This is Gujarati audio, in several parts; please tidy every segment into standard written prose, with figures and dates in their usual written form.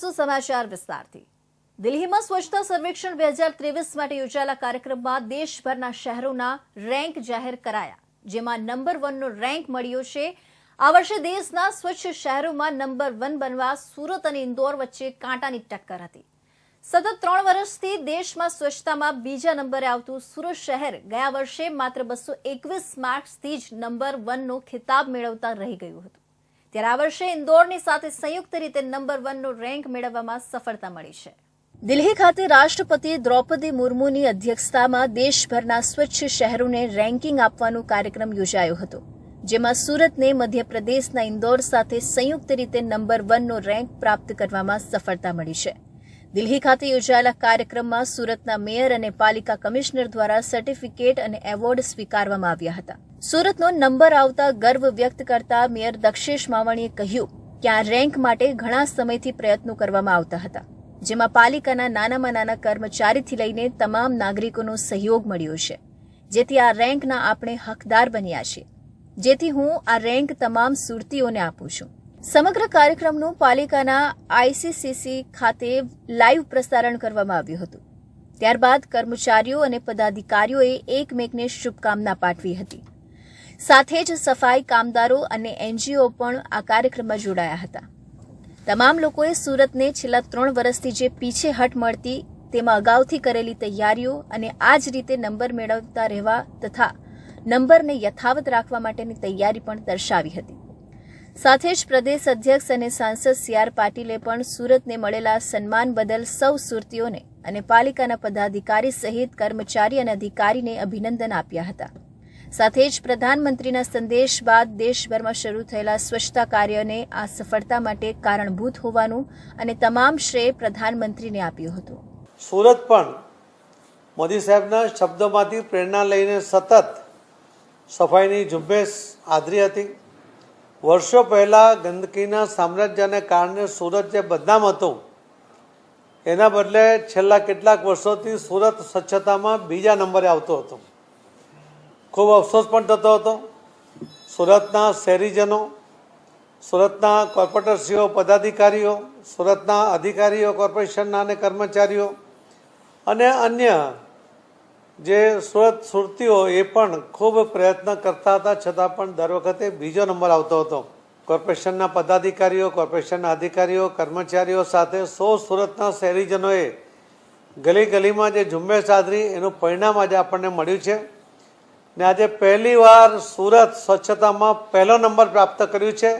જોઈશું સમાચાર વિસ્તારથી। દિલ્હીમાં સ્વચ્છતા સર્વેક્ષણ 2023 માટે યોજાયેલા કાર્યક્રમમાં દેશભરના શહેરોના રેન્ક જાહેર કરાયા, જેમાં નંબર 1નો રેન્ક મળ્યો છે। આ વર્ષે દેશના સ્વચ્છ શહેરોમાં નંબર 1 બનવા સુરત અને ઇન્દોર વચ્ચે કાંટાની ટક્કર હતી। સતત 3 વર્ષથી દેશમાં સ્વચ્છતામાં બીજા નંબરે આવતું સુરત શહેર ગયા વર્ષે માત્ર 221 માર્ક્સથી જ નંબર 1નો ખિતાબ મેળવતા રહી ગયું હતું। ત્યારે આ વર્ષે ઇન્દોરની સાથે સંયુક્ત રીતે નંબર 1નો રેન્ક મેળવવામાં સફળતા મળી છે। દિલ્હી ખાતે રાષ્ટ્રપતિ દ્રૌપદી મુર્મુની અધ્યક્ષતામાં દેશભરના સ્વચ્છ શહેરોને રેન્કિંગ આપવાનો કાર્યક્રમ યોજાયો હતો, જેમાં સુરતને મધ્યપ્રદેશના ઇન્દોર સાથે સંયુક્ત રીતે નંબર 1નો રેન્ક પ્રાપ્ત કરવામાં સફળતા મળી છે। દિલ્હી ખાતે યોજાયેલા કાર્યક્રમમાં સુરતના મેયર અને પાલિકા કમિશનર દ્વારા સર્ટિફિકેટ અને એવોર્ડ સ્વીકારવામાં આવ્યા હતા। સુરતનો નંબર આવતા ગર્વ વ્યક્ત કરતા મેયર દક્ષેશ માવાણીએ કહ્યું કે આ રેન્ક માટે ઘણા સમયથી પ્રયત્નો કરવામાં આવતા હતા, જેમાં પાલિકાના નાનામાં નાના કર્મચારીથી લઈને તમામ નાગરિકોનો સહયોગ મળ્યો છે, જેથી આ રેન્કના આપણે હકદાર બન્યા છીએ, જેથી હું આ રેન્ક તમામ સુરતીઓને આપું છું। સમગ્ર કાર્યક્રમનું પાલિકાના આઈસીસીસી ખાતે લાઈવ પ્રસારણ કરવામાં આવ્યું હતું। ત્યારબાદ કર્મચારીઓ અને પદાધિકારીઓએ એકમેકને શુભકામના પાઠવી હતી। સાથે જ સફાઈ કામદારો અને એનજીઓ પણ આ કાર્યક્રમમાં જોડાયા હતા। તમામ લોકોએ સુરતને છેલ્લા 3 વર્ષથી જે પીછેહટ મળતી તેમાં અગાઉથી કરેલી તૈયારીઓ અને આ જ રીતે નંબર મેળવતા રહેવા તથા નંબરને યથાવત રાખવા માટેની તૈયારી પણ દર્શાવી હતી। સાથે જ પ્રદેશ અધ્યક્ષ અને સાંસદ CR પાટીલે પણ સુરતને મળેલા સન્માન બદલ સૌ સુરતીઓને અને પાલિકાના પદાધિકારી સહિત કર્મચારી અને અધિકારીને અભિનંદન આપ્યા હતા। સાથે જ પ્રધાનમંત્રીના સંદેશ બાદ દેશભરમાં શરૂ થયેલા સ્વચ્છતા કાર્યને આ સફળતા માટે કારણભૂત હોવાનું અને તમામ શ્રેય પ્રધાનમંત્રીને આપ્યું હતું। સુરત પણ મોદી સાહેબના શબ્દોમાંથી પ્રેરણા લઈને સતત સફાઈની ઝુંબેશ આદરી હતી। વર્ષો પહેલાં ગંદકીના સામ્રાજ્યને કારણે સુરત જે બદનામ હતું, એના બદલે છેલ્લા કેટલાક વર્ષોથી સુરત સ્વચ્છતામાં બીજા નંબરે આવતો હતો। ખૂબ અફસોસ પણ થતો હતો। સુરતના શહેરીજનો, સુરતના કોર્પોરેટરશ્રીઓ, પદાધિકારીઓ, સુરતના અધિકારીઓ, કોર્પોરેશનના અને કર્મચારીઓ અને અન્ય જે સુરતીઓ એ પણ ખૂબ પ્રયત્ન કરતા હતા, છતાં પણ દર વખતે બીજો નંબર આવતો હતો। કોર્પોરેશનના પદાધિકારીઓ, કોર્પોરેશનના અધિકારીઓ, કર્મચારીઓ સાથે સુરતના શહેરીજનોએ ગલી ગલીમાં જે ઝુંબેશ આદરી એનું પરિણામ આજે આપણને મળ્યું છે ને આજે પહેલીવાર સુરત સ્વચ્છતામાં પહેલો નંબર પ્રાપ્ત કર્યું છે।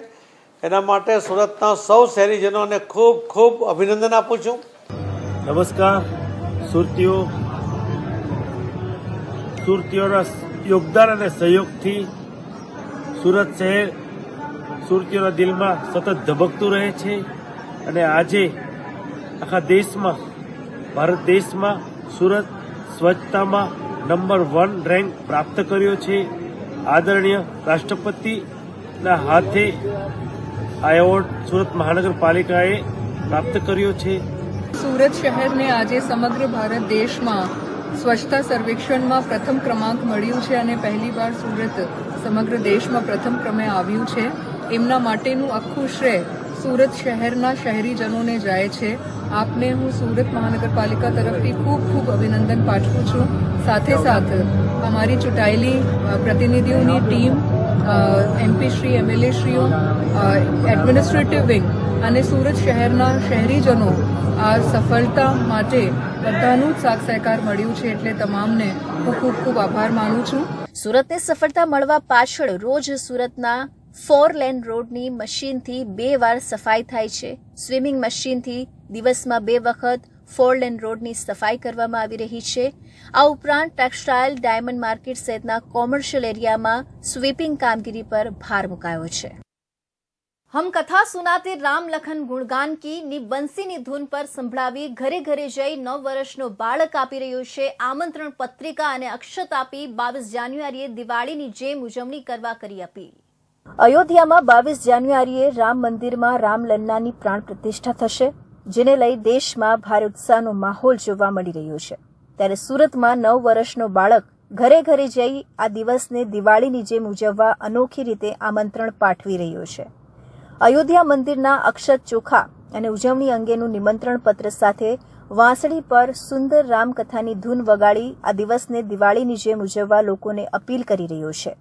એના માટે સુરતના સૌ શહેરીજનોને ખૂબ ખૂબ અભિનંદન આપું છું। નમસ્કાર સુરતીઓ, સુરતીઓના યોગદાન અને સહયોગથી સુરત શહેર સુરતીઓના દિલમાં સતત ધબકતું રહે છે અને આજે આખા દેશમાં, ભારત દેશમાં સુરત સ્વચ્છતામાં નંબર 1 રેન્ક પ્રાપ્ત કર્યો છે। આદરણીય રાષ્ટ્રપતિના હાથે આ એવોર્ડ સુરત મહાનગરપાલિકાએ પ્રાપ્ત કર્યો છે। સુરત શહેરને આજે સમગ્ર ભારત દેશમાં સ્વચ્છતા સર્વેક્ષણમાં પ્રથમ ક્રમાંક મળ્યું છે અને પહેલીવાર સુરત સમગ્ર દેશમાં પ્રથમ ક્રમે આવ્યું છે। એમના માટેનું આખું શ્રેય સુરત શહેરના શહેરીજનોને જાય છે। આપને હું સુરત મહાનગરપાલિકા તરફથી ખૂબ ખૂબ અભિનંદન પાઠવું છું। સાથે સાથ અમારી ચૂંટાયેલી પ્રતિનિધિઓની ટીમ, MP શ્રી, MLA શ્રીઓ, એડમિનિસ્ટ્રેટિવ વિંગ અને સુરત શહેરના શહેરીજનો આ સફળતા માટે બધાનું જ સાથ સહકાર મળ્યું છે, એટલે તમામને હું ખૂબ ખૂબ આભાર માનું છું। સુરતને સફળતા મળવા પાછળ રોજ સુરતના 4 લેન રોડની મશીનથી 2 વાર સફાઈ થાય છે। સ્વિમિંગ મશીનથી દિવસમાં 2 વખત 4 લેન રોડની સફાઈ કરવામાં આવી રહી છે। આ ઉપરાંત ટેક્સટાઇલ, ડાયમંડ માર્કેટ સહિતના કોમર્શિયલ એરિયામાં સ્વીપિંગ કામગીરી પર ભાર મુકાયો છે। हम कथा सुनाते राम लखन गुणगान की ની બંસીની ધૂન પર સંભળાવી ઘરે ઘરે જઈ 9 વર્ષનો બાળક આપી રહ્યો છે આમંત્રણ પત્રિકા અને અક્ષત આપી 22 જાન્યુઆરીએ દિવાળીની જેમ ઉજવણી કરવા કરી અપીલ। અયોધ્યામાં 22 જાન્યુઆરીએ રામ મંદિરમાં રામલલ્લાની પ્રાણ પ્રતિષ્ઠા થશે, જેને લઈ દેશમાં ભારે ઉત્સાહનો માહોલ જોવા મળી રહ્યો છે। ત્યારે સુરતમાં 9 વર્ષનો બાળક ઘરે ઘરે જઈ આ દિવસને દિવાળીની જેમ ઉજવવા અનોખી રીતે આમંત્રણ પાઠવી રહ્યો છે। અયોધ્યા મંદિરના અક્ષત ચોખા અને ઉજવણી અંગેનું નિમંત્રણ પત્ર સાથે વાંસળી પર સુંદર રામકથાની ધૂન વગાડી આ દિવસને દિવાળીની જેમ ઉજવવા લોકોને અપીલ કરી રહ્યો છે.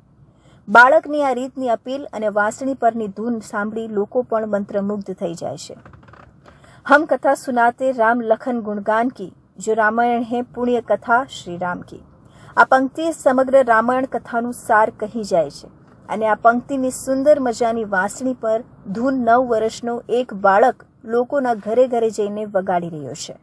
બાળકની આ રીતની અપીલ અને વાંસળી પરની ધૂન સાંભળી લોકો પણ મંત્રમુગ્ધ થઈ જાય છે. हम कथा सुनाते राम लखन गुणगान की, जो रामायण है पुण्य कथा श्री राम की. આ પંક્તિ સમગ્ર રામાયણ કથાનું સાર કહી જાય છે અને આ પંક્તિની સુંદર મજાની વાંસળી પર ધૂન 9 વર્ષનો એક બાળક લોકોના ઘરે ઘરે જઈને વગાડી રહ્યો છે.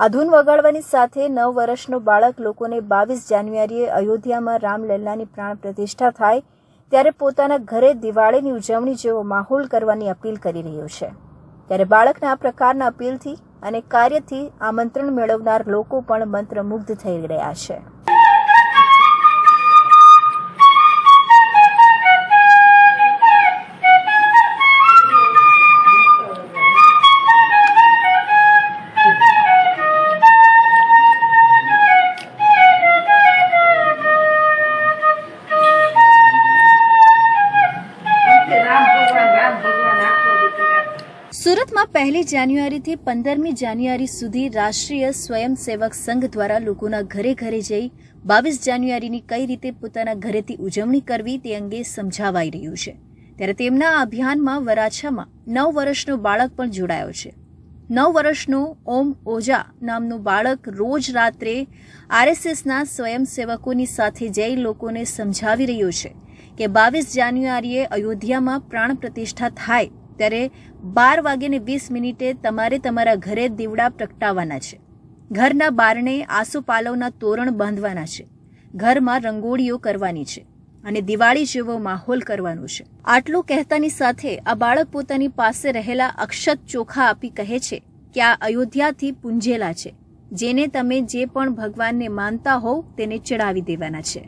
આ ધૂન વગાડવાની સાથે 9 વર્ષનો બાળક લોકોને 22 જાન્યુઆરીએ અયોધ્યામાં રામલલ્લાની પ્રાણ પ્રતિષ્ઠા થાય ત્યારે પોતાના ઘરે દિવાળીની ઉજવણી જેવો માહોલ કરવાની અપીલ કરી રહ્યો છે. ત્યારે બાળકના આ પ્રકારના અપીલથી અને કાર્યથી આમંત્રણ મેળવનાર લોકો પણ મંત્રમુગ્ધ થઈ રહ્યા છે. સુરતમાં 1 જાન્યુઆરીથી 15મી જાન્યુઆરી સુધી રાષ્ટ્રીય સ્વયંસેવક સંઘ દ્વારા લોકોના ઘરે ઘરે જઈ 22 જાન્યુઆરીની કઈ રીતે પોતાના ઘરેથી ઉજવણી કરવી તે અંગે સમજાવાઈ રહ્યું છે. ત્યારે તેમના આ અભિયાનમાં વરાછામાં 9 વર્ષનો બાળક પણ જોડાયો છે. 9 વર્ષનો ઓમ ઓઝા નામનું બાળક રોજ રાત્રે આરએસએસના સ્વયંસેવકોની સાથે જઈ લોકોને સમજાવી રહ્યું છે કે 22 જાન્યુઆરીએ અયોધ્યામાં પ્રાણ પ્રતિષ્ઠા થાય ત્યારે 12:20 તમારે તમારા ઘરે દીવડા પ્રગટાવવાના છે. ઘરના બારણે આસોપાલવના તોરણ બાંધવાના છે. ઘરમાં રંગોળીઓ કરવાની છે અને દિવાળી જેવો માહોલ કરવાનો છે. આટલું કહેતાની સાથે આ બાળક પોતાની પાસે રહેલા અક્ષત ચોખા આપી કહે છે કે આ અયોધ્યાથી પૂંજેલા છે, જેને તમે જે પણ ભગવાનને માનતા હોવ તેને ચડાવી દેવાના છે.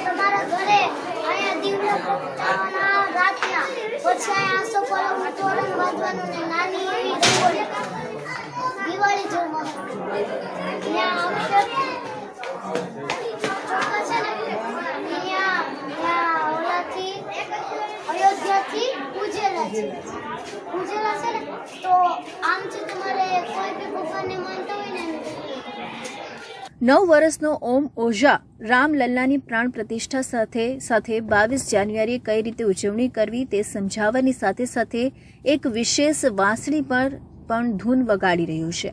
તમારા ઘરે અહીંયા દીવડા પ્રગટાવવાના રાતના, પછી અહીંયા આસોપાલવનું તોરણ બાંધવાનું ને નાની એવી દિવાળી જેવું ત્યાં અક્ષર ચોખા છે ને ત્યાં ઓલાથી અયોધ્યાથી પૂજેલા છે ને, તો આમ છે તમારે કોઈ બી ભગવાનને માનતા હોય ને 9 વર્ષનો ઓમ ઓઝા રામલલ્લાની પ્રાણ પ્રતિષ્ઠા સાથે 22 જાન્યુઆરીએ કઈ રીતે ઉજવણી કરવી તે સમજાવવાની સાથે સાથે એક વિશેષ વાંસળી પર પણ ધૂન વગાડી રહ્યું છે.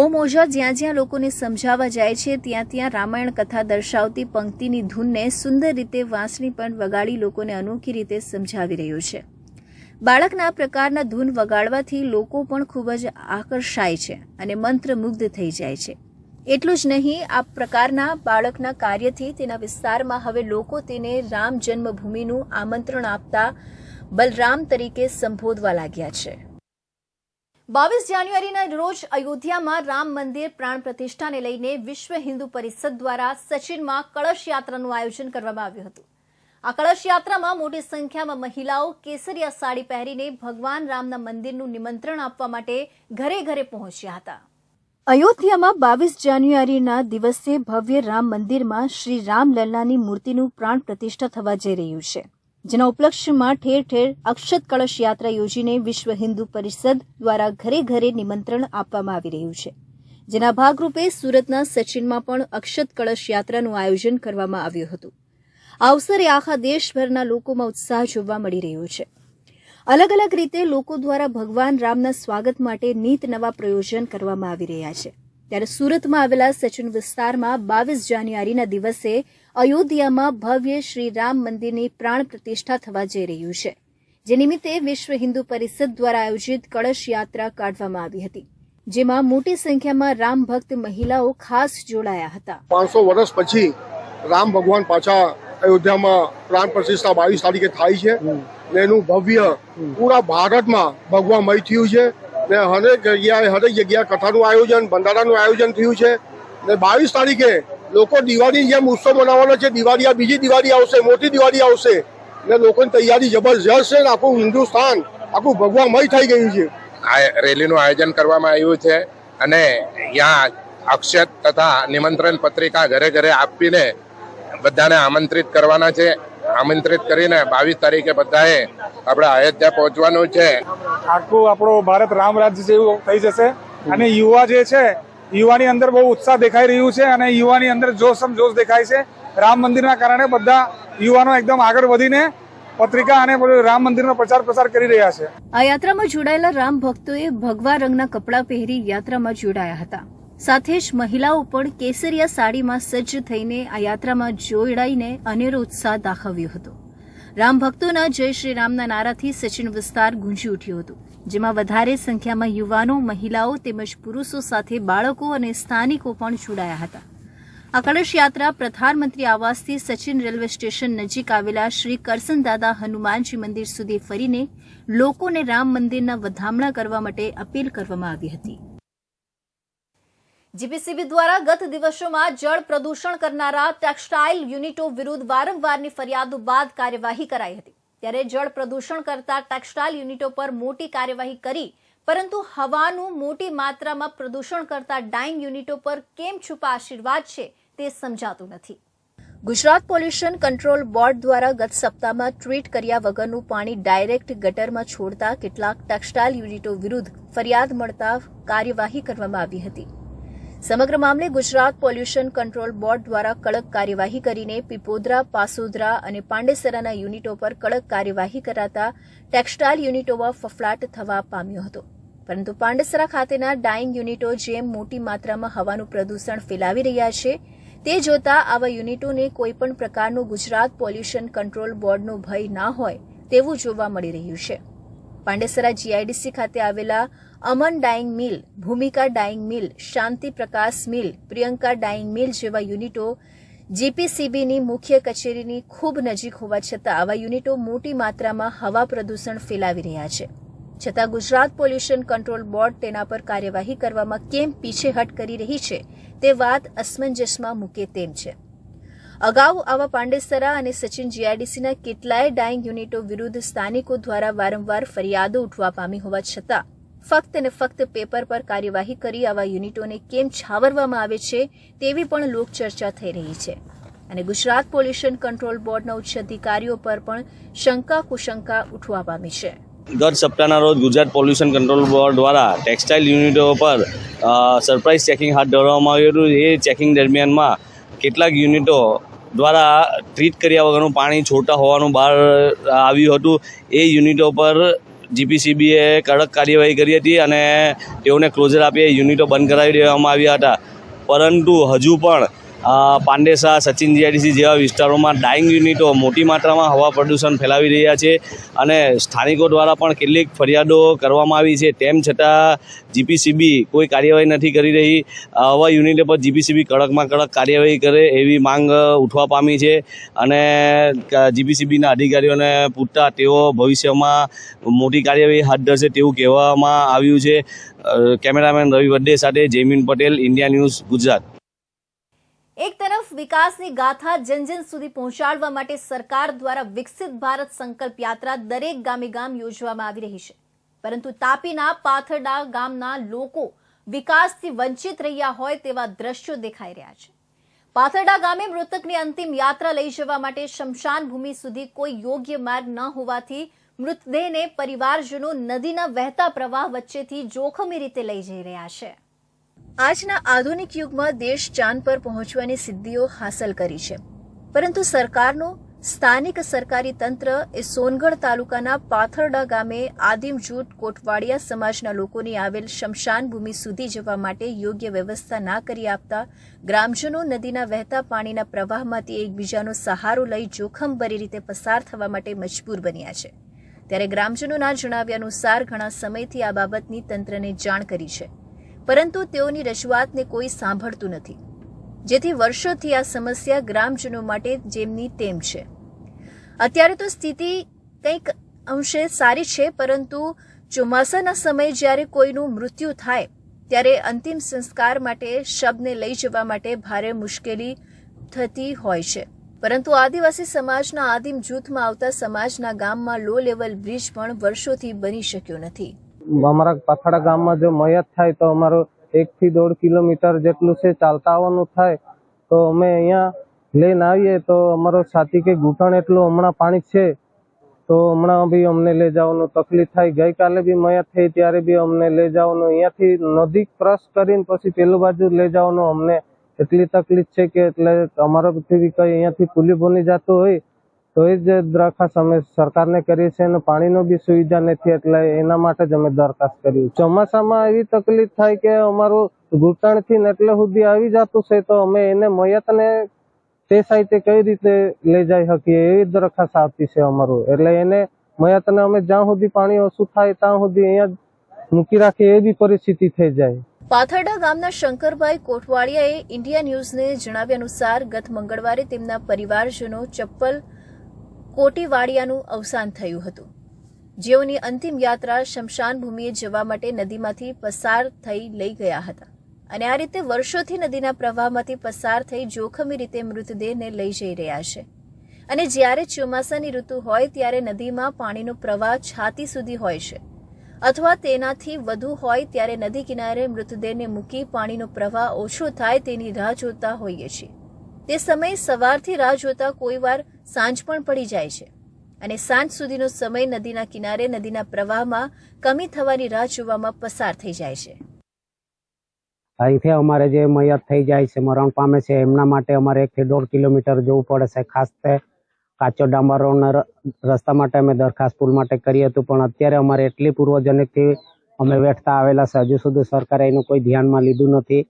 ઓમ ઓઝા જ્યાં જ્યાં લોકોને સમજાવવા જાય છે ત્યાં રામાયણ કથા દર્શાવતી પંક્તિની ધૂનને સુંદર રીતે વાંસળી પણ વગાડી લોકોને અનોખી રીતે સમજાવી રહ્યું છે. બાળકના આ પ્રકારના ધૂન વગાડવાથી લોકો પણ ખૂબ જ આકર્ષાય છે અને મંત્રમુગ્ધ થઈ જાય છે. એટલું જ નહીં, આ પ્રકારના બાળકના કાર્યથી તેના વિસ્તારમાં હવે લોકો તેને રામ જન્મભૂમિનું આમંત્રણ આપતા બલરામ તરીકે સંબોધવા લાગ્યા છે. 22 જાન્યુઆરીના રોજ અયોધ્યામાં રામ મંદિર પ્રાણ પ્રતિષ્ઠાને લઈને વિશ્વ હિન્દુ પરિષદ દ્વારા સચિનમાં કળશ યાત્રાનું આયોજન કરવામાં આવ્યું હતું. આ કળશ યાત્રામાં મોટી સંખ્યામાં મહિલાઓ કેસરિયા સાડી પહેરીને ભગવાન રામના મંદિરનું નિમંત્રણ આપવા માટે ઘરે ઘરે પહોંચ્યા હતા. અયોધ્યામાં 22 જાન્યુઆરીના દિવસે ભવ્ય રામ મંદિરમાં શ્રી રામલલ્લાની મૂર્તિનું પ્રાણ પ્રતિષ્ઠા થવા જઈ રહ્યું છે, જેના ઉપલક્ષ્યમાં ઠેર ઠેર અક્ષત કળશ યાત્રા યોજીને વિશ્વ હિન્દુ પરિષદ દ્વારા ઘરે ઘરે નિમંત્રણ આપવામાં આવી રહ્યું છે. જેના ભાગરૂપે સુરતના સચિનમાં પણ અક્ષત કળશ યાત્રાનું આયોજન કરવામાં આવ્યું હતું. આ અવસરે આખા દેશભરના લોકોમાં ઉત્સાહ જોવા મળી રહ્યો છે. અલગ અલગ રીતે લોકો દ્વારા ભગવાન રામના સ્વાગત માટે નીત નવા પ્રયોજન કરવામાં આવી રહ્યા છે. ત્યારે સુરતમાં આવેલા સચિન વિસ્તારમાં 22 જાન્યુઆરીના દિવસે અયોધ્યામાં ભવ્ય શ્રી રામ મંદિરની પ્રાણ પ્રતિષ્ઠા થવા જઈ રહ્યું છે, જે નિમિત્તે વિશ્વ હિન્દુ પરિષદ દ્વારા આયોજિત કળશ યાત્રા કાઢવામાં આવી હતી, જેમાં મોટી સંખ્યામાં રામ ભક્ત મહિલાઓ ખાસ જોડાયા હતા. 500 વર્ષ પછી રામ ભગવાન પાછા અયોધ્યામાં પ્રાણ પ્રતિષ્ઠા 22 તારીખે થાય છે ને એનું ભવ્ય પૂરા ભારતમાં ભગવામય થયું છે ને હરેક જગ્યાએ કથાનું આયોજન, ભંડારાનું આયોજન થયું છે ને 22 તારીખે લોકો દિવાળીની જેમ ઉત્સવ મનાવવાનો છે. દિવાળી આ બીજી દિવાળી આવશે, મોટી દિવાળી આવશે ને લોકોની તૈયારી જબરજસ્ત છે ને આખું હિન્દુસ્તાન આખું ભગવામય થઈ ગયું છે. આ રેલીનું આયોજન કરવામાં આવ્યું છે અને ત્યાં અક્ષત તથા નિમંત્રણ પત્રિકા ઘરે ઘરે આપીને બધાને આમંત્રિત કરવાના છે. આમંત્રિત કરીને 22 તારીખે બધાએ આપણે અયોધ્યા પહોંચવાનું છે. આખું આપણો ભારત રામ રાજ્ય જેવું થઈ જશે અને યુવા જે છે, યુવાની અંદર બહુ ઉત્સાહ દેખાઈ રહ્યું છે અને યુવાની અંદર જોશ દેખાય છે. રામ મંદિરના કારણે બધા યુવાનો એકદમ આગળ વધીને પત્રિકા અને રામ મંદિરનો પ્રચાર કરી રહ્યા છે. આ યાત્રામાં જોડાયેલા રામ ભક્તોએ ભગવા રંગના કપડાં પહેરી યાત્રામાં જોડાયા હતા. સાથે જ મહિલાઓ પણ કેસરિયા સાડીમાં સજ્જ થઈને આ યાત્રામાં જોડાઈને અનેરો ઉત્સાહ દાખવ્યો હતો. રામ ભક્તોના જય શ્રી રામના નારાથી સચિન વિસ્તાર ગુંજી ઉઠ્યો હતો, જેમાં વધારે સંખ્યામાં યુવાનો, મહિલાઓ તેમજ પુરુષો સાથે બાળકો અને સ્થાનિકો પણ જોડાયા હતા. આ કળશ યાત્રા પ્રધાનમંત્રી આવાસથી સચિન રેલવે સ્ટેશન નજીક આવેલા શ્રી કરસનદાદા હનુમાનજી મંદિર સુધી ફરીને લોકોને રામ મંદિરના વધામણા કરવા માટે અપીલ કરવામાં આવી હતી. જીપીસીબી દ્વારા ગત દિવસોમાં જળ પ્રદૂષણ કરનારા ટેક્સટાઇલ યુનિટો વિરુદ્ધ વારંવારની ફરિયાદો બાદ કાર્યવાહી કરાઈ હતી. ત્યારે જળ પ્રદૂષણ કરતા ટેક્સટાઇલ યુનિટો પર મોટી કાર્યવાહી કરી, પરંતુ હવાનું મોટી માત્રામાં પ્રદૂષણ કરતા ડાઇંગ યુનિટો પર કેમ છુપા આશીર્વાદ છે તે સમજાતું નથી. ગુજરાત પોલ્યુશન કંટ્રોલ બોર્ડ દ્વારા ગત સપ્તાહમાં ટ્રીટ કર્યા વગરનું પાણી ડાયરેક્ટ ગટરમાં છોડતા કેટલાક ટેક્સટાઇલ યુનિટો વિરુદ્ધ ફરિયાદ મળતા કાર્યવાહી કરવામાં આવી હતી. સમગ્ર મામલે ગુજરાત પોલ્યુશન કંટ્રોલ બોર્ડ દ્વારા કડક કાર્યવાહી કરીને પીપોદરા, પાસોદરા અને પાંડેસરાના યુનિટો પર કડક કાર્યવાહી કરાતા ટેક્સટાઇલ યુનિટોમાં ફફડાટ થવા પામ્યો હતો. પરંતુ પાંડેસરા ખાતેના ડાઇંગ યુનિટો જેમ મોટી માત્રામાં હવાનું પ્રદૂષણ ફેલાવી રહ્યા છે, તે જોતા આવા યુનિટોને કોઈપણ પ્રકારનો ગુજરાત પોલ્યુશન કંટ્રોલ બોર્ડનો ભય ના હોય તેવું જોવા મળી રહ્યું છે. પાંડેસરા જીઆઈડીસી ખાતે આવેલા અમન ડાઇંગ મિલ, ભૂમિકા ડાઇંગ મિલ, શાંતિ પ્રકાશ મિલ, પ્રિયંકા ડાઇંગ મિલ જેવા યુનિટો જીપીસીબીની મુખ્ય કચેરીની ખૂબ નજીક હોવા છતાં આવા યુનિટો મોટી માત્રામાં હવા પ્રદૂષણ ફેલાવી રહ્યા છે. છતાં ગુજરાત પોલ્યુશન કંટ્રોલ બોર્ડ તેના પર કાર્યવાહી કરવામાં કેમ પીછેહટ કરી રહી છે તે વાત અસમંજસમાં મૂકે તેમ છે. અગાઉ આવા પાંડેસરા અને સચિન જીઆઈડીસીના કેટલાય ડાઇંગ યુનિટો વિરુદ્ધ સ્થાનિકો દ્વારા વારંવાર ફરિયાદો ઉઠવા પામી હોવા છતાં ફક્ત અને ફક્ત પેપર પર કાર્યવાહી કરી આવા યુનિટોને કેમ છાવરવામાં આવે છે તેવી પણ લોકચર્ચા થઈ રહી છે અને ગુજરાત પોલ્યુશન કંટ્રોલ બોર્ડના ઉચ્ચ અધિકારીઓ પર પણ શંકા કુશંકા ઉઠવા પામી છે. ગત સપ્તાહના રોજ ગુજરાત પોલ્યુશન કંટ્રોલ બોર્ડ દ્વારા ટેક્સટાઇલ યુનિટો પર સરપ્રાઇઝ ચેકિંગ હાથ ધરવામાં આવ્યું હતું. એ ચેકિંગ દરમિયાનમાં કેટલાક યુનિટો દ્વારા ટ્રીટ કર્યા વગરનું પાણી છોડતા હોવાનું બહાર આવ્યું હતું. એ યુનિટો પર જીપીસીબીએ કડક કાર્યવાહી કરી હતી અને તેઓને ક્લોઝર આપી યુનિટો બંધ કરાવી દેવામાં આવ્યા હતા. પરંતુ હજુ પણ પાંડેસરા, સચિન જીઆઈડીસી જેવા વિસ્તારોમાં ડાઇંગ યુનિટો મોટી માત્રામાં હવા પ્રદૂષણ ફેલાવી રહ્યા છે અને સ્થાનિકો દ્વારા પણ કેટલીક ફરિયાદો કરવામાં આવી છે. તેમ છતાં જીપીસીબી કોઈ કાર્યવાહી નથી કરી રહી. આવા યુનિટો પર જીપીસીબી કડકમાં કડક કાર્યવાહી કરે એવી માંગ ઉઠવા પામી છે અને જીપીસીબીના અધિકારીઓને પૂછતા તેઓ ભવિષ્યમાં મોટી કાર્યવાહી હાથ ધરશે તેવું કહેવામાં આવ્યું છે. કેમેરામેન રવિ વડ્ડે સાથે જયમીન પટેલ, ઇન્ડિયા ન્યૂઝ, ગુજરાત. એક તરફ વિકાસની ગાથા જન જન સુધી પહોંચાડવા માટે સરકાર દ્વારા વિકસિત ભારત સંકલ્પ યાત્રા દરેક ગામે ગામ યોજવામાં આવી રહી છે, પરંતુ તાપીના પાથરડા ગામના લોકો વિકાસથી વંચિત રહ્યા હોય તેવા દ્રશ્યો દેખાઈ રહ્યા છે. પાથરડા ગામે મૃતકની અંતિમ યાત્રા લઈ જવા માટે શમશાન ભૂમિ સુધી કોઈ યોગ્ય માર્ગ ન હોવાથી મૃતદેહને પરિવારજનો નદીના વહેતા પ્રવાહ વચ્ચેથી જોખમી રીતે લઈ જઈ રહ્યા છે. આજના આધુનિક યુગમાં દેશ ચાંદ પર પહોંચવાની સિદ્ધિઓ હાંસલ કરી છે, પરંતુ સરકારનું સ્થાનિક સરકારી તંત્ર એ સોનગઢ તાલુકાના પાથરડા ગામે આદિમ જૂથ કોટવાડિયા સમાજના લોકોની આવેલ શમશાન ભૂમિ સુધી જવા માટે યોગ્ય વ્યવસ્થા ના કરી આપતા ગ્રામજનો નદીના વહેતા પાણીના પ્રવાહમાંથી એકબીજાનો સહારો લઈ જોખમભરી રીતે પસાર થવા માટે મજબૂર બન્યા છે. ત્યારે ગ્રામજનોના જણાવ્યા અનુસાર ઘણા સમયથી આ બાબતની તંત્રને જાણ કરી છે, પરંતુ તેઓની રજૂઆતને કોઈ સાંભળતું નથી, જેથી વર્ષોથી આ સમસ્યા ગ્રામજનો માટે જેમની તેમ છે. અત્યારે તો સ્થિતિ કંઈક અંશે સારી છે, પરંતુ ચોમાસાના સમયે જ્યારે કોઈનું મૃત્યુ થાય ત્યારે અંતિમ સંસ્કાર માટે શબને લઈ જવા માટે ભારે મુશ્કેલી થતી હોય છે. પરંતુ આદિવાસી સમાજના આદિમ જૂથમાં આવતા સમાજના ગામમાં લો લેવલ બ્રિજ પણ વર્ષોથી બની શક્યો નથી. અમારા પાથરડા ગામમાં જો મયત થાય તો અમારો 1 થી 1.5 કિલોમીટર જેટલું છે ચાલતા આવવાનું થાય, તો અમે અહીંયા લઈને આવીએ તો અમારો છાતી કે ઘૂંટણ એટલું હમણાં પાણી છે તો હમણાં બી અમને લઈ જવાનું તકલીફ થાય. ગઈકાલે બી મયત થઈ ત્યારે બી અમને લઈ જવાનું, અહીંયાથી નદી ક્રોસ કરીને પછી પેલું બાજુ લઈ જવાનું. અમને એટલી તકલીફ છે કે એટલે અમારાથી બી કઈ અહીંયાથી પુલી બની જતું હોય તો એ જ દરખાસ્ત અમે સરકારને કરીએ છીએ અને પાણીનો બી સુવિધા નથી એટલે એના માટે જ અમે દરખાસ્ત કરી. ચોમાસામાં એવી તકલીફ થાય કે અમારું ઘૂંટણથી એટલે સુધી આવી જતું છે તો અમે એને મયતને તે સાઈડે કઈ રીતે લઈ જઈ શકીએ એવી દરખાસ્ત આવતી છે અમારું. એટલે એને મયતને અમે જ્યાં સુધી પાણી ઓછું થાય ત્યાં સુધી અહીંયા મૂકી રાખીએ એવી પરિસ્થિતિ થઈ જાય. પાથરડા ગામના શંકરભાઈ કોટવાડિયાએ ઇન્ડિયા ન્યૂઝને જણાવ્યા અનુસાર ગત મંગળવારે તેમના પરિવારજનો ચપ્પલ કોટીવાડિયાનું અવસાન થયું હતું, જેઓની અંતિમ યાત્રા શમશાન ભૂમિએ જવા માટે નદીમાંથી પસાર થઈ લઈ ગયા હતા અને આ રીતે વર્ષોથી નદીના પ્રવાહમાંથી પસાર થઈ જોખમી રીતે મૃતદેહને લઈ જઈ રહ્યા છે. અને જ્યારે ચોમાસાની ઋતુ હોય ત્યારે નદીમાં પાણીનો પ્રવાહ છાતી સુધી હોય છે અથવા તેનાથી વધુ હોય ત્યારે નદી કિનારે મૃતદેહને મૂકી પાણીનો પ્રવાહ ઓછો થાય તેની રાહ જોતા હોઈએ છીએ. તે સમયે સવારથી રાહ જોતા કોઈવાર સાંજ પણ પડી જાય છે અને સાંજ સુધીનો સમય નદીના કિનારે નદીના પ્રવાહમાં કમી થવાની રાહ જોવામાં પસાર થઈ જાય છે. અહીંથી અમારે જે મયત થઈ જાય છે, મરણ પામે છે, એમના માટે અમારે 1 થી 1.5 કિલોમીટર જવું પડે છે. ખાસ તે કાચો ડાંબર રોડના રસ્તા માટે અમે દરખાસ્ત પુલ માટે કરી હતું, પણ અત્યારે અમારે એટલી પૂર્વજનકથી અમે વેઠતા આવેલા છે, હજુ સુધી સરકારે એનું કોઈ ધ્યાનમાં લીધું નથી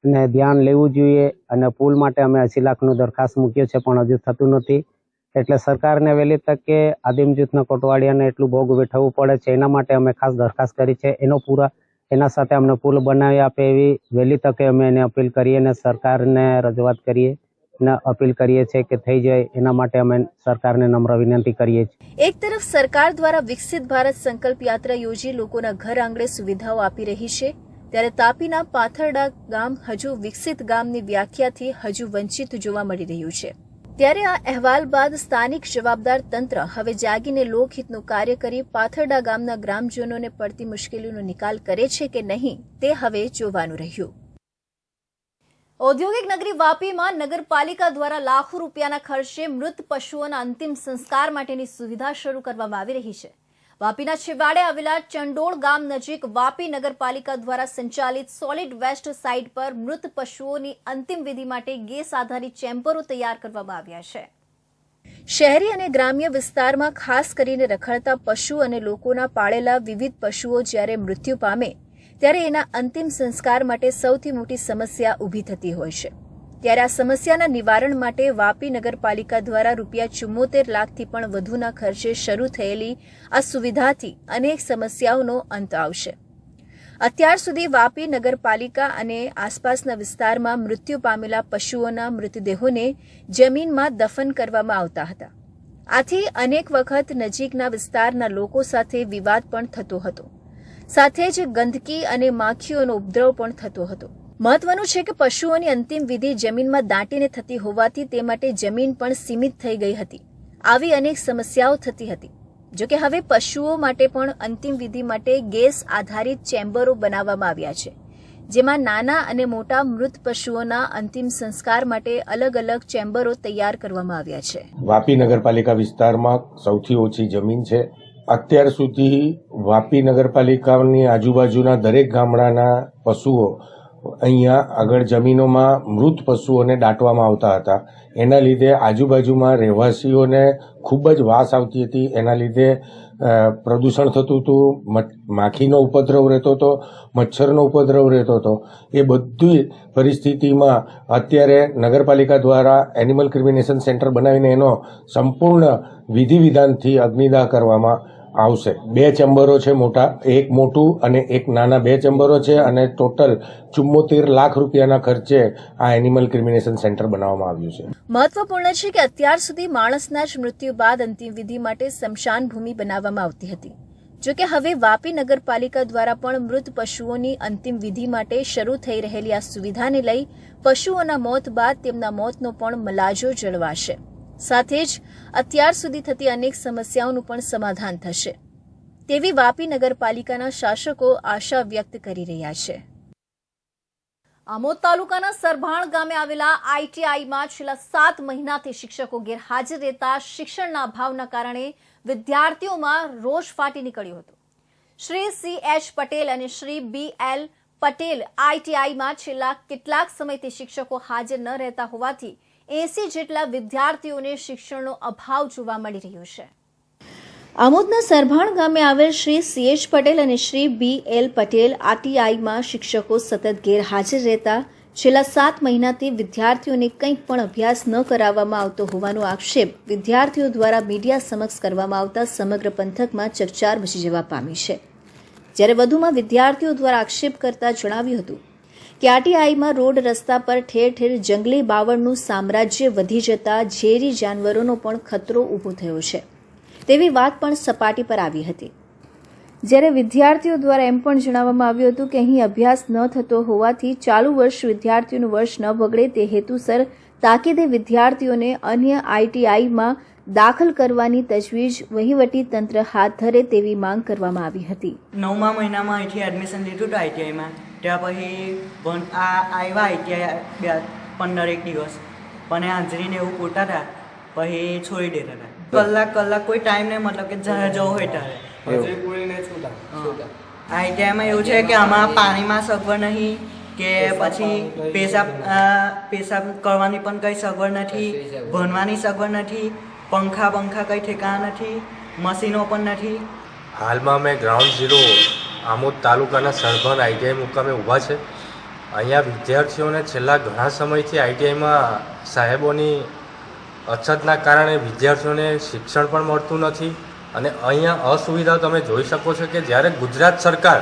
અને ધ્યાન લેવું જોઈએ. અને પુલ માટે અમે 80 લાખનું દરખાસ્ત મૂક્યો છે પણ હજુ થતું નથી. એટલે સરકારને વહેલી તકે આદિમ જૂથના કોટવાડિયાને એટલું ભોગ વેઠવવું પડે છે, એના માટે અમે ખાસ દરખાસ્ત કરી છે. એના સાથે અમને પુલ બનાવી આપે એવી વહેલી તકે અમે એને અપીલ કરીએ અને સરકારને રજૂઆત કરીએ અને અપીલ કરીએ છીએ કે થઈ જાય. એના માટે અમે સરકારને નમ્ર વિનંતી કરીએ છીએ. એક તરફ સરકાર દ્વારા વિકસિત ભારત સંકલ્પ યાત્રા યોજી લોકોના ઘર આંગણે સુવિધાઓ આપી રહી છે, ત્યારે તાપીના પાથરડા ગામ હજુ વિકસિત ગામની વ્યાખ્યાથી હજુ વંચિત જોવા મળી રહ્યું છે. ત્યારે આ અહેવાલ બાદ સ્થાનિક જવાબદાર તંત્ર હવે જાગીને લોકહિતનું કાર્ય કરી પાથરડા ગામના ગ્રામજનોને પડતી મુશ્કેલીનો નિકાલ કરે છે કે નહીં તે હવે જોવાનું રહ્યું. ઔદ્યોગિક નગરી વાપીમાં નગરપાલિકા દ્વારા લાખો રૂપિયાના ખર્ચે મૃત પશુઓના અંતિમ સંસ્કાર માટેની સુવિધા શરૂ કરવામાં આવી રહી છે. વાપીના છેવાડે આવેલા ચંડોળ ગામ નજીક વાપી નગરપાલિકા દ્વારા સંચાલિત સોલિડ વેસ્ટ સાઇટ પર મૃત પશુઓની અંતિમ વિધિ માટે ગેસ આધારિત ચેમ્બરો તૈયાર કરવામાં આવ્યા છે. શહેરી અને ગ્રામ્ય વિસ્તારમાં ખાસ કરીને રખડતા પશુ અને લોકોના પાળેલા વિવિધ પશુઓ જ્યારે મૃત્યુ પામે ત્યારે એના અંતિમ સંસ્કાર માટે સૌથી મોટી સમસ્યા ઊભી થતી હોય છે. ત્યારે આ સમસ્યાના નિવારણ માટે વાપી નગરપાલિકા દ્વારા ₹74 લાખથી પણ વધુના ખર્ચે શરૂ થયેલી આ સુવિધાથી અનેક સમસ્યાઓનો અંત આવશે. અત્યાર સુધી વાપી નગરપાલિકા અને આસપાસના વિસ્તારમાં મૃત્યુ પામેલા પશુઓના મૃતદેહોને જમીનમાં દફન કરવામાં આવતા હતા. આથી અનેક વખત નજીકના વિસ્તારના લોકો સાથે વિવાદ પણ થતો હતો. સાથે જ ગંદકી અને માખીઓનો ઉપદ્રવ પણ થતો હતો. મહત્વનું છે કે પશુઓની અંતિમ વિધિ જમીનમાં દાટીને થતી હોવાથી તે માટે જમીન પણ સીમિત થઈ ગઈ હતી. આવી અનેક સમસ્યાઓ થતી હતી. જોકે હવે પશુઓ માટે પણ અંતિમ વિધિ માટે ગેસ આધારિત ચેમ્બરો બનાવવામાં આવ્યા છે, જેમાં નાના અને મોટા મૃત પશુઓના અંતિમ સંસ્કાર માટે અલગ અલગ ચેમ્બરો તૈયાર કરવામાં આવ્યા છે. વાપી નગરપાલિકા વિસ્તારમાં સૌથી ઓછી જમીન છે. અત્યાર સુધી વાપી નગરપાલિકાની આજુબાજુના દરેક ગામડાના પશુઓ અહીંયા આગળ જમીનોમાં મૃત પશુઓને દાટવામાં આવતા હતા. એના લીધે આજુબાજુમાં રહેવાસીઓને ખૂબ જ વાસ આવતી હતી. એના લીધે પ્રદૂષણ થતું હતું, માખીનો ઉપદ્રવ રહેતો હતો, મચ્છરનો ઉપદ્રવ રહેતો હતો. એ બધી પરિસ્થિતિમાં અત્યારે નગરપાલિકા દ્વારા એનિમલ ક્રિમિનેશન સેન્ટર બનાવીને એનો સંપૂર્ણ વિધિ વિધાનથી અગ્નિદાહ કરવામાં આવશે. 2 ચેમ્બરો છે મોટા, એક મોટું અને એક નાના 2 ચેમ્બરો છે અને ટોટલ 74 લાખ રૂપિયાના ખર્ચે આ એનિમલ ક્રિમિનેશન સેન્ટર બનાવવામાં આવ્યું છે. મહત્વપૂર્ણ છે કે અત્યાર સુધી માણસના જ મૃત્યુ બાદ અંતિમ વિધિ માટે સ્મશાન ભૂમિ બનાવવામાં આવતી હતી. જોકે હવે વાપી નગરપાલિકા દ્વારા પણ મૃત પશુઓની અંતિમ વિધિ માટે શરૂ થઈ રહેલી આ સુવિધાને લઈ પશુઓના મોત બાદ તેમના મોતનો પણ મલાજો જળવાશે. સાથે જ અત્યાર સુધી થતી અનેક સમસ્યાઓનું પણ સમાધાન થશે તેવી વાપી નગરપાલિકાના શાસકો આશા વ્યક્ત કરી રહ્યા છે. આમોદ તાલુકાના સરભાણ ગામે આવેલા આઈટીઆઈમાં છેલ્લા 7 મહિનાથી શિક્ષકો ગેરહાજર રહેતા શિક્ષણના અભાવના કારણે વિદ્યાર્થીઓમાં રોષ ફાટી નીકળ્યો હતો. શ્રી CH પટેલ અને શ્રી BL પટેલ આઈટીઆઈમાં છેલ્લા કેટલાક સમયથી શિક્ષકો હાજર ન રહેતા હોવાથી 80 જેટલા વિદ્યાર્થીઓને શિક્ષણનો અભાવ જોવા મળી રહ્યો છે. આમોદના સરભાણ ગામે આવેલ શ્રી CH પટેલ અને શ્રી BL પટેલ આઈટીઆઈમાં શિક્ષકો સતત ગેરહાજર રહેતા છેલ્લા 7 મહિનાથી વિદ્યાર્થીઓને કંઈ પણ અભ્યાસ ન કરાવવામાં આવતો હોવાનો આક્ષેપ વિદ્યાર્થીઓ દ્વારા મીડિયા સમક્ષ કરવામાં આવતા સમગ્ર પંથકમાં ચકચાર મચી જવા પામી છે. જ્યારે વધુમાં વિદ્યાર્થીઓ દ્વારા આક્ષેપ કરતા જણાવ્યું હતું કે આઈટીઆઈમાં રોડ રસ્તા પર ઠેર ઠેર જંગલી બાવળનું સામ્રાજ્ય વધી જતા ઝેરી જાનવરોનો પણ ખતરો ઊભો થયો છે તેવી વાત પણ સપાટી પર આવી હતી. જ્યારે વિદ્યાર્થીઓ દ્વારા એમ પણ જણાવવામાં આવ્યું હતું કે અહીં અભ્યાસ ન થતો હોવાથી ચાલુ વર્ષ વિદ્યાર્થીઓનું વર્ષ ન બગડે તે હેતુસર તાકીદે વિદ્યાર્થીઓને અન્ય આઈટીઆઈમાં દાખલ કરવાની તજવીજ વહીવટી તંત્ર હાથ ધરે તેવી માંગ કરવામાં આવી હતી. 9મા મહિનામાં અહીંથી એડમિશન લીધું હતું આઈટીઆઈમાં. ત્યાં પછી આવ્યા આઈટીઆઈ 15 દિવસ પણ હાજરીને એવું પૂરતા હતા પછી છોડી દેતા હતા. કલાક કોઈ ટાઈમ નહીં, મતલબ કે જ્યારે જવું હોય ત્યારે. આઈટીઆઈમાં એવું છે કે આમાં પાણીમાં સગવડ નહીં કે પછી પેશાબ કરવાની પણ કંઈ સગવડ નથી, ભણવાની સગવડ નથી, પંખા કંઈ ઠેકાણા નથી, મશીનો પણ નથી. હાલમાં અમે ગ્રાઉન્ડ ઝીરો આમોદ તાલુકાના સરભાણ આઈટીઆઈ મુકામે ઊભા છે. અહીંયા વિદ્યાર્થીઓને છેલ્લા ઘણા સમયથી આઈટીઆઈમાં સાહેબોની અછતના કારણે વિદ્યાર્થીઓને શિક્ષણ પણ મળતું નથી અને અહીંયા અસુવિધા તમે જોઈ શકો છો કે જ્યારે ગુજરાત સરકાર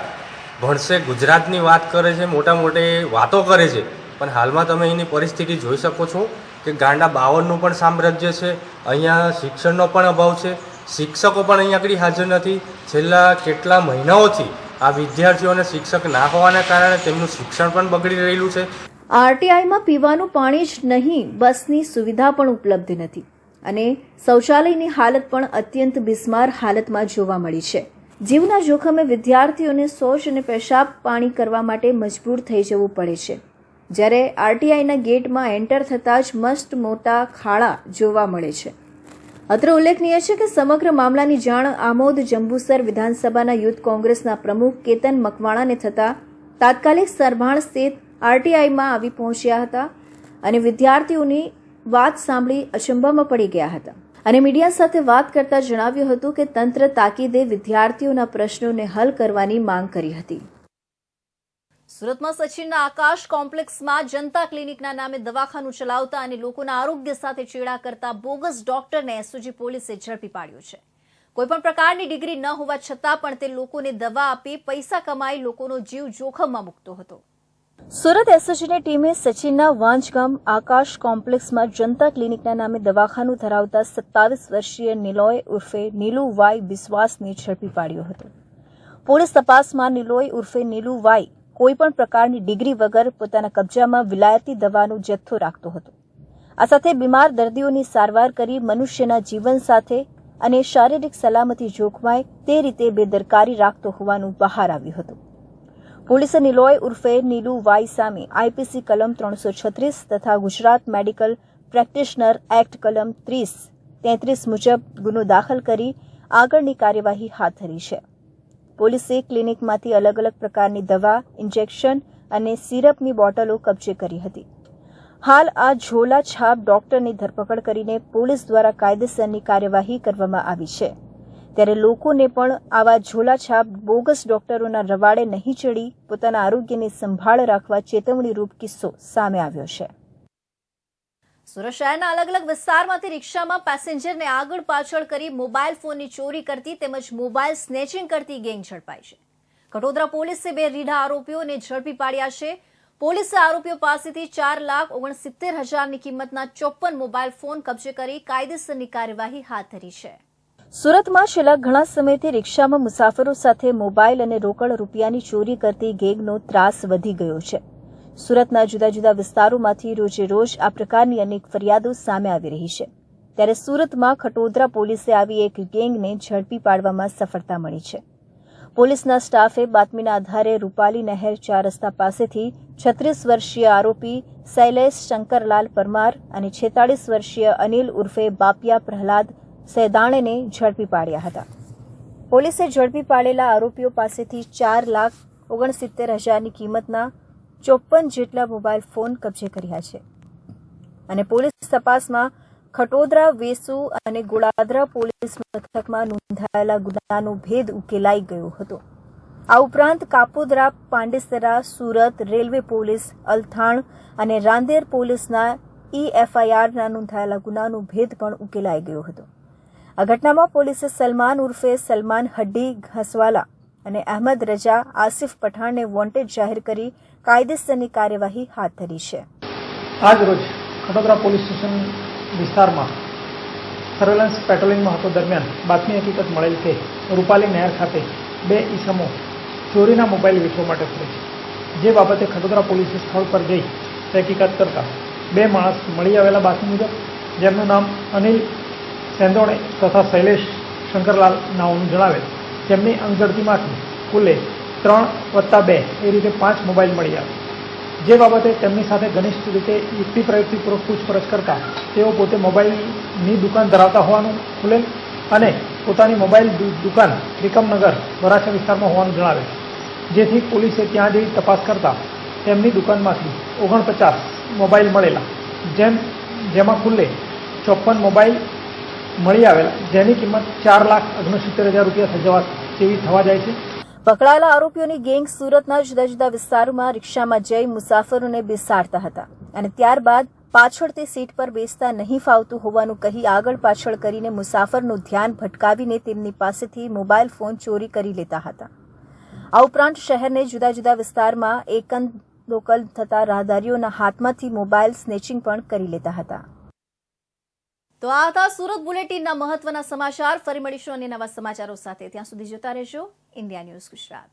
ભણશે ગુજરાતની વાત કરે છે, મોટા મોટી વાતો કરે છે, પણ હાલમાં તમે એની પરિસ્થિતિ જોઈ શકો છો કે ગાંડા બાવળનું પણ સામ્રાજ્ય છે. અહીંયા શિક્ષણનો પણ અભાવ છે, શિક્ષકો પણ અહીંયા આગળ હાજર નથી. છેલ્લા કેટલા મહિનાઓથી આ વિદ્યાર્થીઓને શિક્ષક ના હોવાના કારણે તેમનું શિક્ષણ પણ બગડી રહેલું છે. આરટીઆઈમાં પીવાનું પાણી જ નહીં, બસની સુવિધા પણ ઉપલબ્ધ નથી અને શૌચાલયની હાલત પણ અત્યંત બિસ્માર હાલતમાં જોવા મળી છે. જીવના જોખમે વિદ્યાર્થીઓને શૌચ અને પેશાબ પાણી કરવા માટે મજબૂર થઈ જવું પડે છે. જ્યારે આરટીઆઈના ગેટમાં એન્ટર થતાં જ મસ્ત મોટા ખાડા જોવા મળે છે. અત્રે ઉલ્લેખનીય છે કે સમગ્ર મામલાની જાણ આમોદ જંબુસર વિધાનસભાના યુથ કોંગ્રેસના પ્રમુખ કેતન મકવાણાને થતાં તાત્કાલિક સરભાણ સ્થિત આરટીઆઈમાં આવી પહોંચ્યા હતા અને વિદ્યાર્થીઓની વાત સાંભળી અચંબામાં પડી ગયા હતા અને મીડિયા સાથે વાત કરતા જણાવ્યું હતું કે તંત્ર તાકીદે વિદ્યાર્થીઓના પ્રશ્નોને હલ કરવાની માંગ કરી હતી. સુરતમાં સચિનના આકાશ કોમ્પ્લેક્સમાં જનતા ક્લિનિકના નામે દવાખાનું ચલાવતા અને લોકોના આરોગ્ય સાથે ચેડા કરતા બોગસ ડોક્ટરને એસઓજી પોલીસે ઝડપી પાડ્યો છે. કોઈપણ પ્રકારની ડિગ્રી ન હોવા છતાં પણ તે લોકોને દવા આપી પૈસા કમાઈ લોકોનો જીવ જોખમમાં મૂકતો હતો. સુરત એસઓજીની ટીમે સચિનના વાંજગામ આકાશ કોમ્પ્લેક્સમાં જનતા ક્લિનિકના નામે દવાખાનું ધરાવતા 27 વર્ષીય નિલોય ઉર્ફે નીલુવાઈ બિસ્વાસને ઝડપી પાડ્યો હતો. પોલીસ તપાસમાં નિલોય ઉર્ફે નીલુવાઈ કોઈપણ પ્રકારની ડિગ્રી વગર પોતાના કબજામાં વિલાયતી દવાનો જથ્થો રાખતો હતો. આ સાથે બીમાર દર્દીઓની સારવાર કરી મનુષ્યના જીવન સાથે અને શારીરિક સલામતી જોખમાય તે રીતે બેદરકારી રાખતો હોવાનું બહાર આવ્યું હતું. પોલીસે નિલોય ઉર્ફે નીલુવાઈ સામે આઈપીસી કલમ 336 તથા ગુજરાત મેડિકલ પ્રેક્ટિશનર એક્ટ કલમ 30-33 મુજબ ગુનો દાખલ કરી આગળની કાર્યવાહી હાથ ધરી છે. પોલીસે ક્લિનિકમાંથી અલગ અલગ પ્રકારની દવા, ઇન્જેક્શન અને સિરપની બોટલો કબજે કરી હતી. હાલ આ ઝોલા છાપ ડોક્ટરની ધરપકડ કરીને પોલીસ દ્વારા કાયદેસરની કાર્યવાહી કરવામાં આવી છે. ત્યારે લોકોને પણ આવા ઝોલાછાપ બોગસ ડોક્ટરોના રવાડે નહીં ચડી પોતાના આરોગ્યની સંભાળ રાખવા ચેતવણીરૂપ કિસ્સો સામે આવ્યો છે. સુરત શહેરના અલગ અલગ વિસ્તારમાંથી રિક્ષામાં પેસેન્જરને આગળ પાછળ કરી મોબાઈલ ફોનની ચોરી કરતી તેમજ મોબાઈલ સ્નેચિંગ કરતી ગેંગ ઝડપાઈ છે. કટોદરા પોલીસે 2 રીઢા આરોપીઓને ઝડપી પાડ્યા છે. પોલીસે આરોપીઓ પાસેથી 4,69,000ની કિંમતના 54 મોબાઈલ ફોન કબજે કરી કાયદેસરની કાર્યવાહી હાથ ધરી છે. સુરતમાં છેલ્લા ઘણા સમયથી રિક્ષામાં મુસાફરો સાથે મોબાઈલ અને રોકડ રૂપિયાની ચોરી કરતી ગેંગનો ત્રાસ વધી ગયો છે. સુરતના જુદા જુદા વિસ્તારોમાંથી રોજે રોજ આ પ્રકારની અનેક ફરિયાદો સામે આવી રહી છે. ત્યારે સુરતમાં ખટોદરા પોલીસે આવી એક ગેંગને ઝડપી પાડવામાં સફળતા મળી છે. પોલીસના સ્ટાફે બાતમીના આધારે રૂપાલી નહેર 4 રસ્તા પાસેથી 36 વર્ષીય આરોપી શૈલેષ શંકરલાલ પરમાર અને 46 વર્ષીય અનિલ ઉર્ફે બાપિયા પ્રહલાદ સૈદાણેને ઝડપી પાડ્યા હતા. પોલીસે ઝડપી પાડેલા આરોપીઓ પાસેથી 4,69,000ની કિંમતના 54 જેટલા મોબાઈલ ફોન કબજે કર્યા છે અને પોલીસ તપાસમાં ખટોદરા, વેસુ અને ગોળાદરા પોલીસ મથકમાં નોંધાયેલા ગુનાનો ભેદ ઉકેલાઈ ગયો હતો. આ ઉપરાંત કાપોદરા, પાંડેસરા, સુરત રેલવે પોલીસ, અલથાણ અને રાંદેર પોલીસના EFIRના નોંધાયેલા ગુનાનો ભેદ પણ ઉકેલાઈ ગયો હતો. આ ઘટનામાં પોલીસે સલમાન ઉર્ફે સલમાન હડ્ડી ઘસવાલા અને અહેમદ રજા આસિફ પઠાણને વોન્ટેડ જાહેર કરી કાયદેસરની કાર્યવાહી હાથ ધરી છે. આજ રોજ ખટોદરા પોલીસ સ્ટેશન વિસ્તારમાં સર્વેલન્સ પેટ્રોલિંગમાં હતો દરમિયાન બાતમી હકીકત મળેલ કે રૂપાલી નહેર ખાતે 2 ઈસમો ચોરીના મોબાઈલ વેચવા માટે ફરે છે. જે બાબતે ખટોદરા પોલીસે સ્થળ પર જઈ તહેકીકાત કરતા 2 માણસ મળી આવેલા બાતમી મુજબ, જેમનું નામ અનિલ સેંદોણે તથા શૈલેષ શંકરલાલ નાઓનું જણાવેલ, તેમની અંગઝડતીમાંથી કુલે 3+2 એ રીતે 5 મોબાઈલ મળી આવ્યા. જે બાબતે તેમની સાથે ઘનિષ્ઠ રીતે યુક્તિ પ્રયુક્તિપૂર્વક પૂછપરછ કરતા તેઓ પોતે મોબાઈલની દુકાન ધરાવતા હોવાનું ખુલેલ અને પોતાની મોબાઈલ દુકાન ત્રિકમનગર વરાછા વિસ્તારમાં હોવાનું જણાવેલ. જેથી પોલીસે ત્યાં જઈ તપાસ કરતા તેમની દુકાનમાંથી 49 મોબાઈલ મળેલા, જેમાં કુલે 54 મોબાઈલ મળી આવેલા, જેની કિંમત 4,69,000 રૂપિયા જેવી થવા જાય છે. પકડાયેલા આરોપીઓની ગેંગ સુરતના જુદા જુદા વિસ્તારોમાં રિક્ષામાં જઈ મુસાફરોને બેસાડતા હતા અને ત્યારબાદ પાછળથી સીટ પર બેસતા નહીં ફાવતું હોવાનું કહી આગળ પાછળ કરીને મુસાફરનું ધ્યાન ભટકાવીને તેમની પાસેથી મોબાઈલ ફોન ચોરી કરી લેતા હતા. આ ઉપરાંત શહેરને જુદા જુદા વિસ્તારમાં એકંદોકલ થતા રાહદારીઓના હાથમાંથી મોબાઈલ સ્નેચિંગ પણ કરી લેતા હતા. તો આ હતા સુરત બુલેટિનના મહત્વના સમાચાર. ફરી મળીશું અન્ય નવા સમાચારો સાથે. ત્યાં સુધી જોતા રહેજો ઇન્ડિયા ન્યૂઝ ગુજરાત.